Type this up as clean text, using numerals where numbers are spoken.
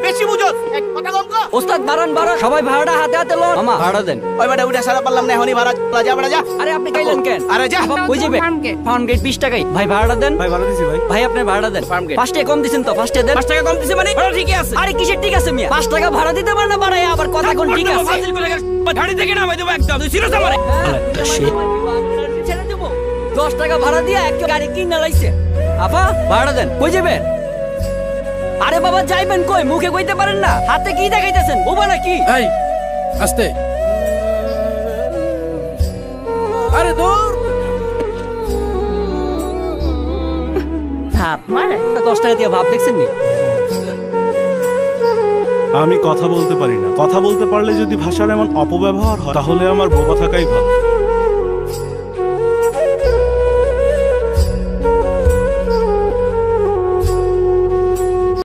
বেশি বুঝোস কথা কম কর। ওস্তাদ বাড়ান বাড়ান, সবাই ভাড়াটা হাতে হাতে লন। মামা ভাড়া দেন। ওই বেটা উঠে সারা পারলাম না, এখনই ভাড়া যা বেটা যা। আরে আপনি গাইলেন কেন? আরে যা ওই যাবে ফার্ম গেট 20 টাকাই। ভাই ভাড়াটা দেন। ভাই ভাড়া দিছি ভাই। ভাই আপনি ভাড়াটা দেন। ফার্ম গেট 5 টাকা কম দিছেন তো, 5 টাকা দেন। 5 টাকা কম দিছে মানে ভাড়া ঠিকই আছে। আরে কিসের ঠিক আছে মিয়া? 5 টাকা ভাড়া দিতে পারেন না বাড়ায়, আবার কথা কোন ঠিক আছে? ফাজিল করে গাড়ি থেকে নামাই দেব একদম, তুই সিরিয়াস আমারে। ছেড়ে দেব। 10 টাকা ভাড়া দিয়ে এক গাড়ি কিনে লাইছে। আপা ভাড়া দেন। কই যাবেন? আরে বাবা যাইবেন কই? মুখে কইতে পারেন না? হাতে কি দেখাইতেছেন? ওবা নাকি? এই আস্তে। আরে দূর। ভাব মারে 10 টাকা দিয়ে ভাব দেখছেন নি? আমি কথা বলতে পারি না। কথা বলতে পারলে যদি ভাষার এমন অপব্যবহার হয় তাহলে আমার বোবা থাকাই ভালো।